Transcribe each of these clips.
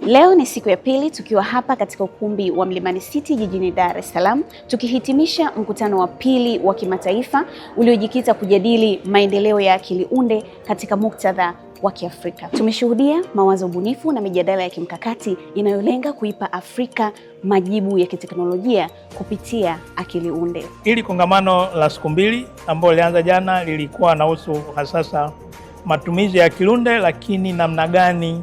Leo ni siku ya pili tukiwa hapa katika ukumbi wa Mlimani City jijini Dar es Salaam, tukihitimisha mkutano wa pili wa kimataifa uliojikita kujadili maendeleo ya akili unde katika muktadha wa Kiafrika. Tumeshuhudia mawazo bunifu na mijadala ya kimkakati inayolenga kuipa Afrika majibu ya kiteknolojia kupitia akili unde. Hili kongamano la siku mbili ambalo lilianza jana lilikuwa nahusu hasa matumizi ya akili unde, lakini namna gani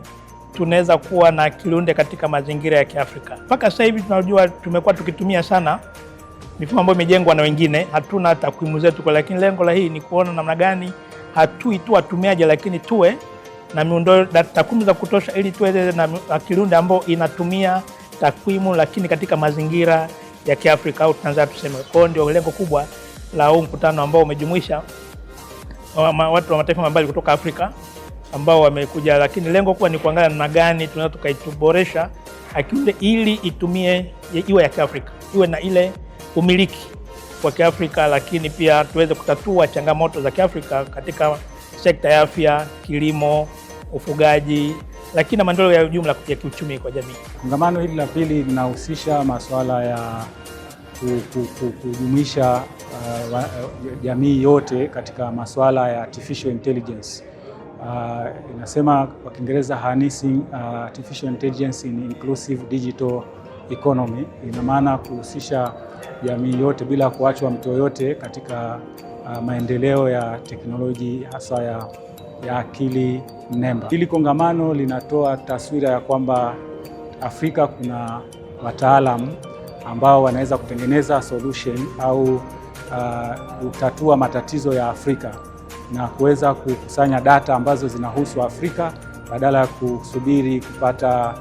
tunaweza kuwa na akili unde katika mazingira ya Kiafrika. Mpaka sasa hivi tunajua tumekuwa tukitumia sana mifumo ambayo imejengwa na wengine, hatuna takwimu zetu, lakini lengo la hii ni kuona namna gani hatui tu watumiaji, lakini tuwe na miundo takwimu za kutosha ili tuweze na akili unde ambayo inatumia takwimu lakini katika mazingira ya Kiafrika au Tanzania tuseme. Kwa ndio lengo kubwa la huu mkutano ambao umejumuisha watu wa mataifa mbalimbali kutoka Afrika ambao wamekuja, lakini lengo kubwa ni kuangalia namna gani tunaweza tukaituboresha akili unde ili iwe ya Kiafrika, iwe na ile umiliki wa Kiafrika, lakini pia tuweze kutatua changamoto za Kiafrika katika sekta ya afya, kilimo, ufugaji, lakini na maendeleo ya jumla ya kiuchumi kwa jamii. Kongamano hili la pili linahusisha masuala ya kujumuisha jamii yote katika masuala ya artificial intelligence. Inasema kwa Kiingereza harnessing artificial intelligence in inclusive digital economy. Ina maana kuhusisha jamii yote bila kuachwa mtu yoyote katika maendeleo ya teknolojia hasa ya akili mnemba. Hili kongamano linatoa taswira ya kwamba Afrika kuna wataalamu ambao wanaweza kutengeneza solution au kutatua matatizo ya Afrika na kuweza kukusanya data ambazo zinahusu Afrika badala ya kusubiri kupata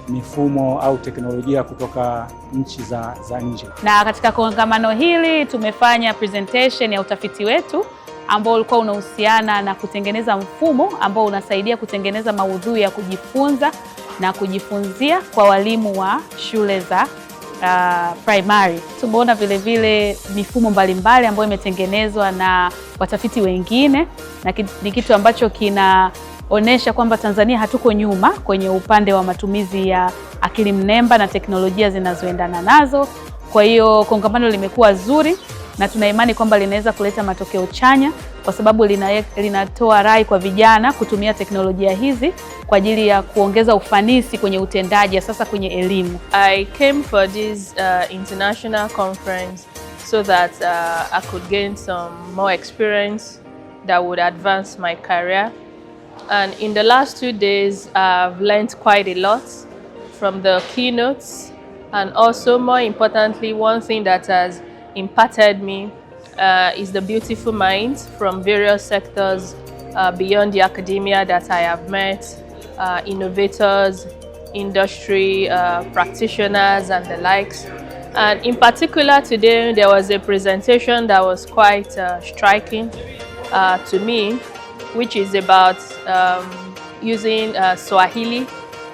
mifumo au teknolojia kutoka nchi za nje. Na katika kongamano hili tumefanya presentation ya utafiti wetu ambao ulikuwa unahusiana na kutengeneza mfumo ambao unasaidia kutengeneza maudhui ya kujifunza na kujifunzia kwa walimu wa shule za primary. Tumeona vile vile mifumo mbalimbali ambayo imetengenezwa na watafiti wengine, na ni kitu ambacho kinaonesha kwamba Tanzania hatuko nyuma kwenye upande wa matumizi ya akili mnemba na teknolojia zinazoendana nazo. Kwa hiyo kongamano limekuwa zuri na tuna imani kwamba linaweza kuleta matokeo chanya kwa sababu linatoa rai kwa vijana kutumia teknolojia hizi kwa ajili ya kuongeza ufanisi kwenye utendaji sasa kwenye elimu. I came for this international conference so that I could gain some more experience that would advance my career. And in the last 2 days, I've learned quite a lot from the keynotes, and also more importantly, one thing that has impacted me is the beautiful minds from various sectors beyond the academia that I have met, innovators, industry practitioners and the likes. And in particular today there was a presentation that was quite striking to me, which is about using Swahili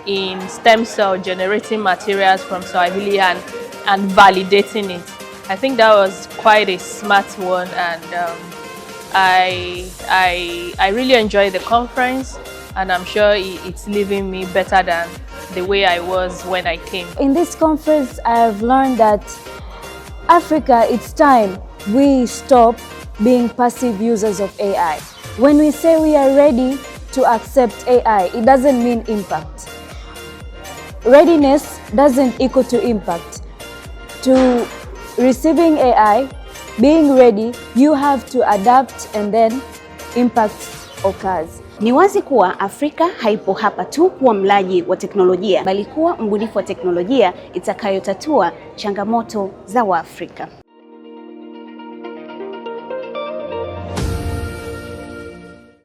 in stem cell generating materials from Swahili and validating it. I think that was quite a smart one, and I really enjoyed the conference, and I'm sure it's leaving me better than the way I was when I came. In this conference, I have learned that Africa, it's time we stop being passive users of AI. When we say we are ready to accept AI, it doesn't mean impact. Readiness doesn't equal to impact. To receiving AI, being ready, you have to adapt and then impact occurs. Ni wazi kuwa Afrika haipo hapa tu kuwa mlaji wa teknolojia, bali kuwa mbunifu wa teknolojia itakayotatua changamoto za Waafrika.